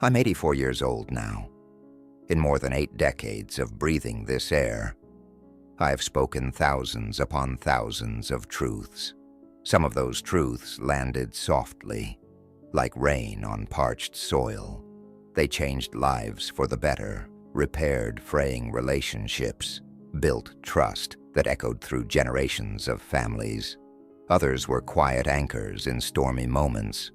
I'm 84 years old now. In more than 8 decades of breathing this air, I have spoken thousands upon thousands of truths. Some of those truths landed softly, like rain on parched soil. They changed lives for the better, repaired fraying relationships, built trust that echoed through generations of families. Others were quiet anchors in stormy moments.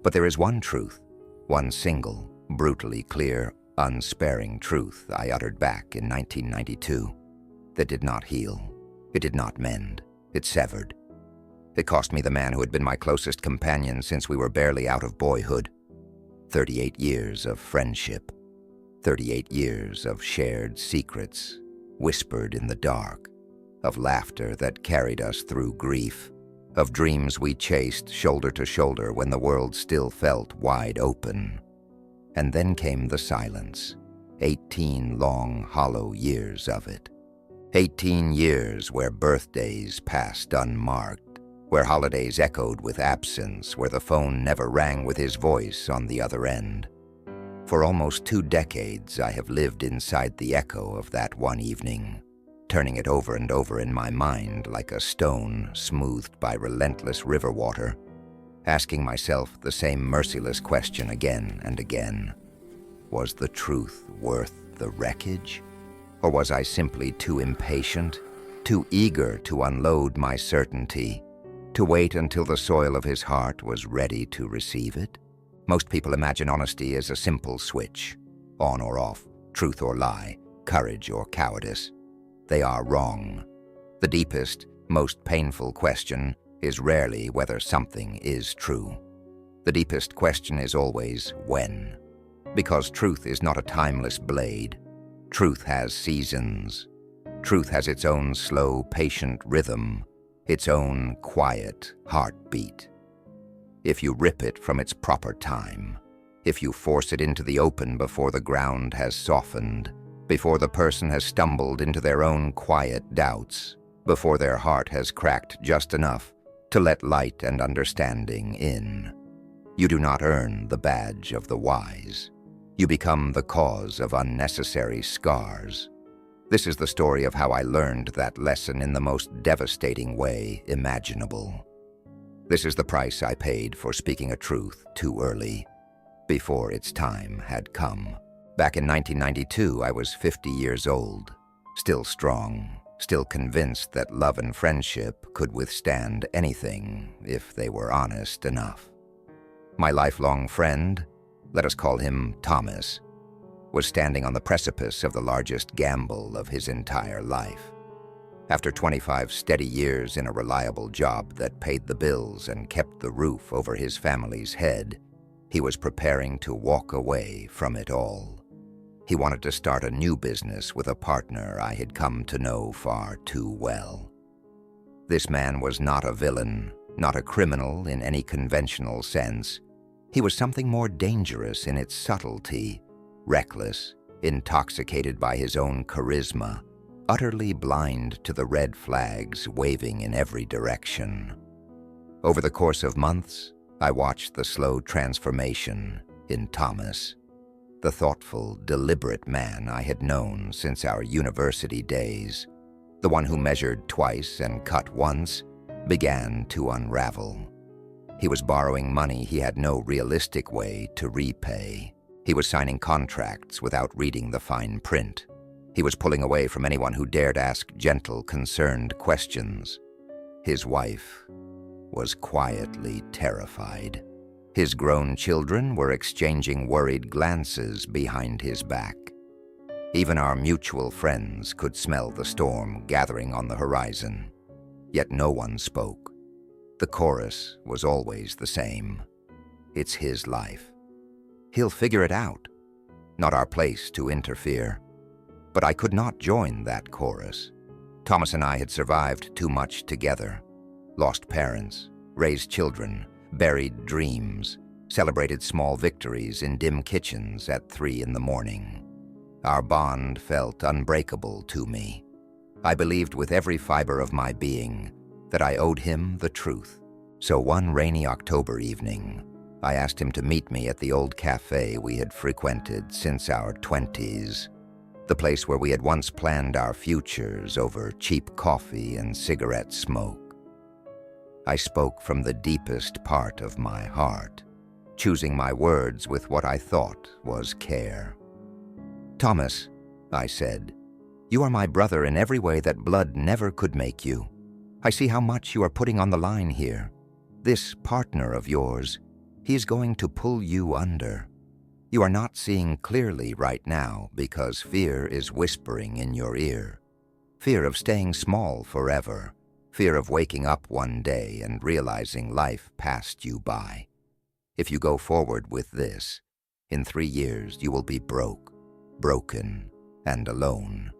But there is one truth, one single, brutally clear, unsparing truth I uttered back in 1992 that did not heal. It did not mend. It severed. It cost me the man who had been my closest companion since we were barely out of boyhood. 38 years of friendship. 38 years of shared secrets, whispered in the dark, of laughter that carried us through grief, of dreams we chased shoulder to shoulder when the world still felt wide open. And then came the silence, 18 long, hollow years of it. 18 years where birthdays passed unmarked, where holidays echoed with absence, where the phone never rang with his voice on the other end. For almost 2 decades, I have lived inside the echo of that one evening, turning it over and over in my mind like a stone smoothed by relentless river water, asking myself the same merciless question again and again. Was the truth worth the wreckage? Or was I simply too impatient, too eager to unload my certainty, to wait until the soil of his heart was ready to receive it? Most people imagine honesty as a simple switch, on or off, truth or lie, courage or cowardice. They are wrong. The deepest, most painful question is rarely whether something is true. The deepest question is always when. Because truth is not a timeless blade. Truth has seasons. Truth has its own slow, patient rhythm, its own quiet heartbeat. If you rip it from its proper time, if you force it into the open before the ground has softened, before the person has stumbled into their own quiet doubts, before their heart has cracked just enough to let light and understanding in, you do not earn the badge of the wise. You become the cause of unnecessary scars. This is the story of how I learned that lesson in the most devastating way imaginable. This is the price I paid for speaking a truth too early, before its time had come. Back in 1992, I was 50 years old, still strong, still convinced that love and friendship could withstand anything if they were honest enough. My lifelong friend, let us call him Thomas, was standing on the precipice of the largest gamble of his entire life. After 25 steady years in a reliable job that paid the bills and kept the roof over his family's head, he was preparing to walk away from it all. He wanted to start a new business with a partner I had come to know far too well. This man was not a villain, not a criminal in any conventional sense. He was something more dangerous in its subtlety, reckless, intoxicated by his own charisma, utterly blind to the red flags waving in every direction. Over the course of months, I watched the slow transformation in Thomas. The thoughtful, deliberate man I had known since our university days, the one who measured twice and cut once, began to unravel. He was borrowing money he had no realistic way to repay. He was signing contracts without reading the fine print. He was pulling away from anyone who dared ask gentle, concerned questions. His wife was quietly terrified. His grown children were exchanging worried glances behind his back. Even our mutual friends could smell the storm gathering on the horizon. Yet no one spoke. The chorus was always the same. It's his life. He'll figure it out. Not our place to interfere. But I could not join that chorus. Thomas and I had survived too much together. Lost parents, raised children, buried dreams, celebrated small victories in dim kitchens at 3 in the morning. Our bond felt unbreakable to me. I believed with every fiber of my being that I owed him the truth. So one rainy October evening, I asked him to meet me at the old cafe we had frequented since our 20s, the place where we had once planned our futures over cheap coffee and cigarette smoke. I spoke from the deepest part of my heart, choosing my words with what I thought was care. "Thomas," I said, "you are my brother in every way that blood never could make you. I see how much you are putting on the line here. This partner of yours, he is going to pull you under. You are not seeing clearly right now because fear is whispering in your ear. Fear of staying small forever. Fear of waking up one day and realizing life passed you by. If you go forward with this, in 3 years you will be broke, broken, and alone.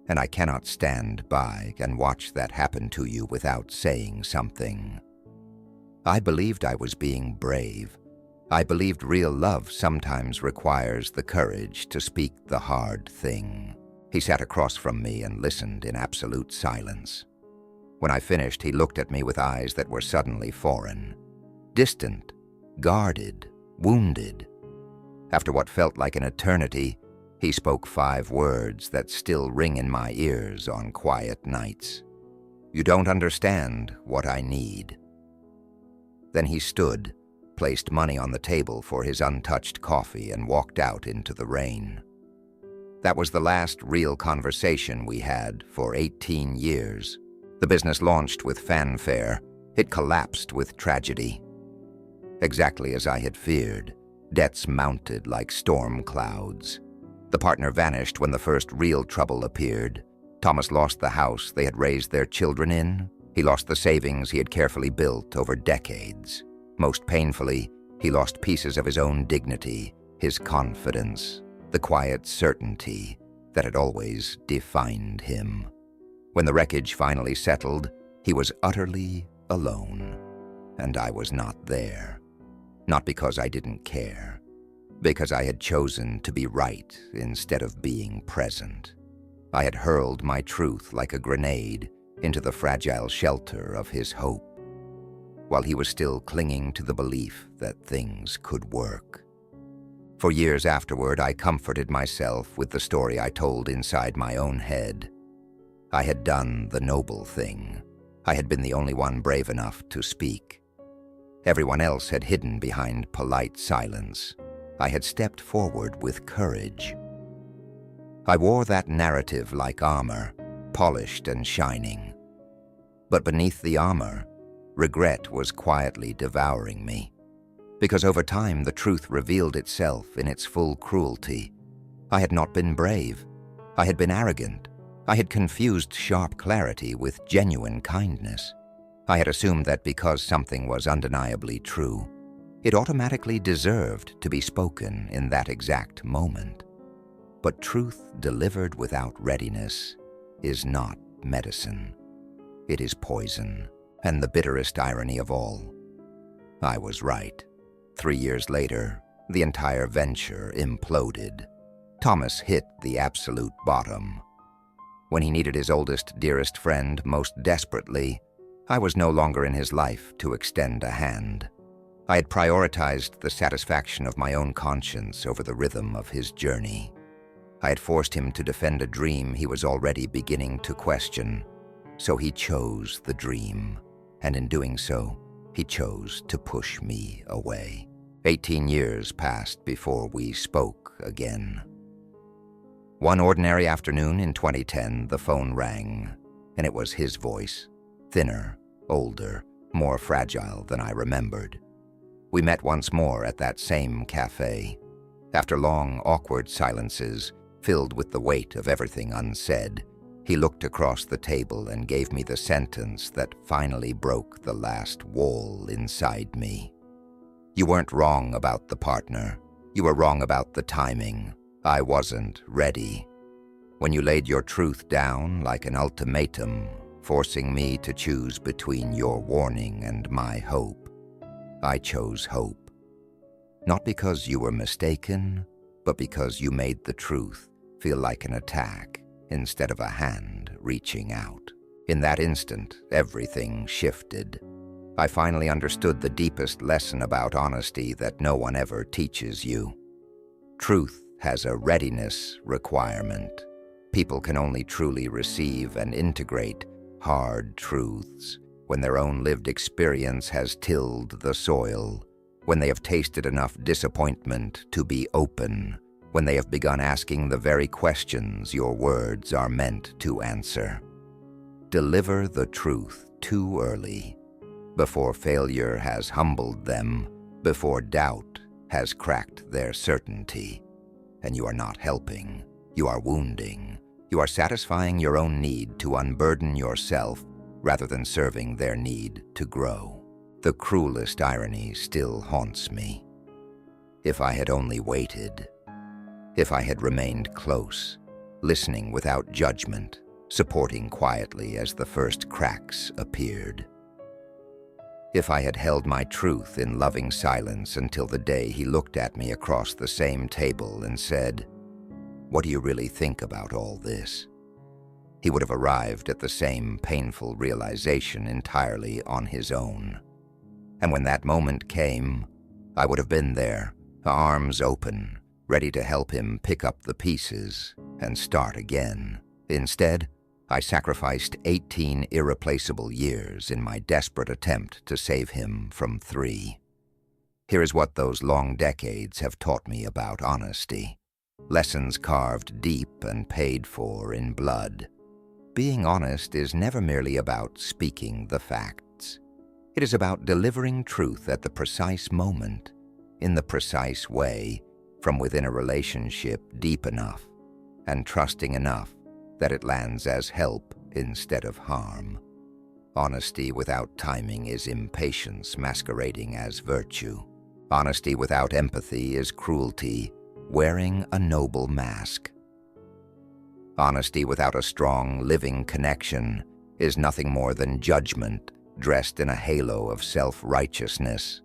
And I cannot stand by and watch that happen to you without saying something." I believed I was being brave. I believed real love sometimes requires the courage to speak the hard thing. He sat across from me and listened in absolute silence. When I finished, he looked at me with eyes that were suddenly foreign, distant, guarded, wounded. After what felt like an eternity, he spoke 5 words that still ring in my ears on quiet nights. "You don't understand what I need." Then he stood, placed money on the table for his untouched coffee, and walked out into the rain. That was the last real conversation we had for 18 years. The business launched with fanfare. It collapsed with tragedy. Exactly as I had feared, debts mounted like storm clouds. The partner vanished when the first real trouble appeared. Thomas lost the house they had raised their children in. He lost the savings he had carefully built over decades. Most painfully, he lost pieces of his own dignity, his confidence, the quiet certainty that had always defined him. When the wreckage finally settled, he was utterly alone, and I was not there. Not because I didn't care, because I had chosen to be right instead of being present. I had hurled my truth like a grenade into the fragile shelter of his hope, while he was still clinging to the belief that things could work. For years afterward, I comforted myself with the story I told inside my own head. I had done the noble thing. I had been the only one brave enough to speak. Everyone else had hidden behind polite silence. I had stepped forward with courage. I wore that narrative like armor, polished and shining. But beneath the armor, regret was quietly devouring me. Because over time the truth revealed itself in its full cruelty. I had not been brave. I had been arrogant. I had confused sharp clarity with genuine kindness. I had assumed that because something was undeniably true, it automatically deserved to be spoken in that exact moment. But truth delivered without readiness is not medicine. It is poison, and the bitterest irony of all. I was right. 3 years later, the entire venture imploded. Thomas hit the absolute bottom. When he needed his oldest, dearest friend most desperately, I was no longer in his life to extend a hand. I had prioritized the satisfaction of my own conscience over the rhythm of his journey. I had forced him to defend a dream he was already beginning to question. So he chose the dream, and in doing so, he chose to push me away. 18 years passed before we spoke again. One ordinary afternoon in 2010, the phone rang, and it was his voice, thinner, older, more fragile than I remembered. We met once more at that same cafe. After long, awkward silences, filled with the weight of everything unsaid, he looked across the table and gave me the sentence that finally broke the last wall inside me. "You weren't wrong about the partner. You were wrong about the timing. I wasn't ready. When you laid your truth down like an ultimatum, forcing me to choose between your warning and my hope, I chose hope. Not because you were mistaken, but because you made the truth feel like an attack instead of a hand reaching out. In that instant, everything shifted. I finally understood the deepest lesson about honesty that no one ever teaches you. Truth has a readiness requirement. People can only truly receive and integrate hard truths when their own lived experience has tilled the soil, when they have tasted enough disappointment to be open, when they have begun asking the very questions your words are meant to answer. Deliver the truth too early, before failure has humbled them, before doubt has cracked their certainty. And you are not helping, you are wounding. You are satisfying your own need to unburden yourself rather than serving their need to grow. The cruelest irony still haunts me. If I had only waited, if I had remained close, listening without judgment, supporting quietly as the first cracks appeared. If I had held my truth in loving silence until the day he looked at me across the same table and said, "What do you really think about all this?" He would have arrived at the same painful realization entirely on his own. And when that moment came, I would have been there, arms open, ready to help him pick up the pieces and start again. Instead, I sacrificed 18 irreplaceable years in my desperate attempt to save him from 3. Here is what those long decades have taught me about honesty. Lessons carved deep and paid for in blood. Being honest is never merely about speaking the facts. It is about delivering truth at the precise moment, in the precise way, from within a relationship deep enough and trusting enough that it lands as help instead of harm. Honesty without timing is impatience masquerading as virtue. Honesty without empathy is cruelty wearing a noble mask. Honesty without a strong, living connection is nothing more than judgment dressed in a halo of self-righteousness.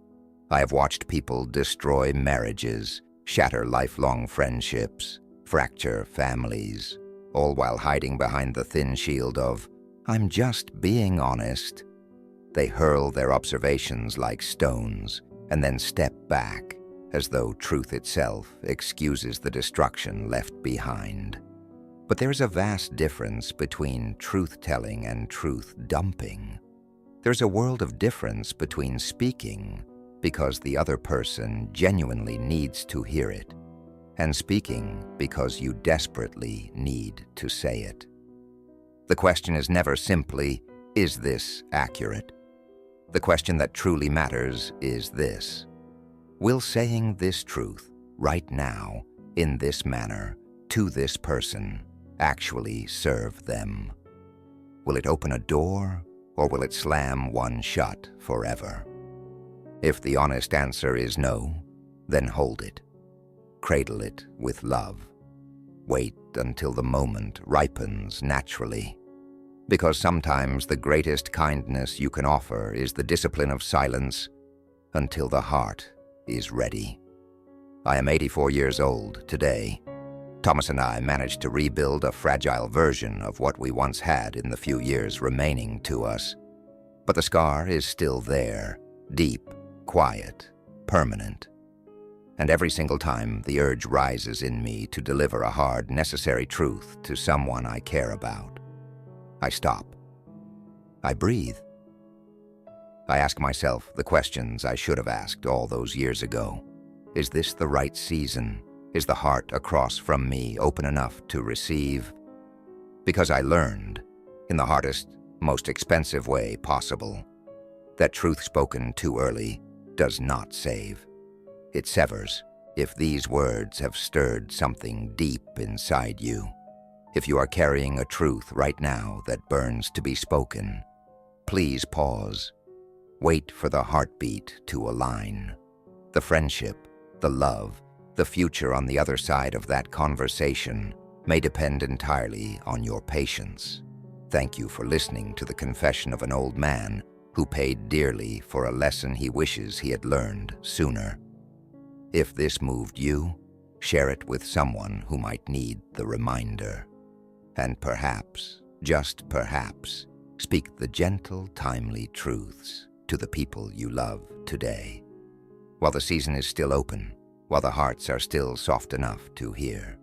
I have watched people destroy marriages, shatter lifelong friendships, fracture families, all while hiding behind the thin shield of, "I'm just being honest." They hurl their observations like stones and then step back, as though truth itself excuses the destruction left behind. But there's a vast difference between truth-telling and truth-dumping. There's a world of difference between speaking because the other person genuinely needs to hear it, and speaking because you desperately need to say it. The question is never simply, is this accurate? The question that truly matters is this: will saying this truth right now, in this manner, to this person, actually serve them? Will it open a door, or will it slam one shut forever? If the honest answer is no, then hold it. Cradle it with love. Wait until the moment ripens naturally. Because sometimes the greatest kindness you can offer is the discipline of silence until the heart is ready. I am 84 years old today. Thomas and I managed to rebuild a fragile version of what we once had in the few years remaining to us. But the scar is still there, deep, quiet, permanent. And every single time the urge rises in me to deliver a hard, necessary truth to someone I care about, I stop. I breathe. I ask myself the questions I should have asked all those years ago. Is this the right season? Is the heart across from me open enough to receive? Because I learned, in the hardest, most expensive way possible, that truth spoken too early does not save. It severs if these words have stirred something deep inside you. If you are carrying a truth right now that burns to be spoken, please pause. Wait for the heartbeat to align. The friendship, the love, the future on the other side of that conversation may depend entirely on your patience. Thank you for listening to the confession of an old man who paid dearly for a lesson he wishes he had learned sooner. If this moved you, share it with someone who might need the reminder. And perhaps, just perhaps, speak the gentle, timely truths to the people you love today. While the season is still open, while the hearts are still soft enough to hear.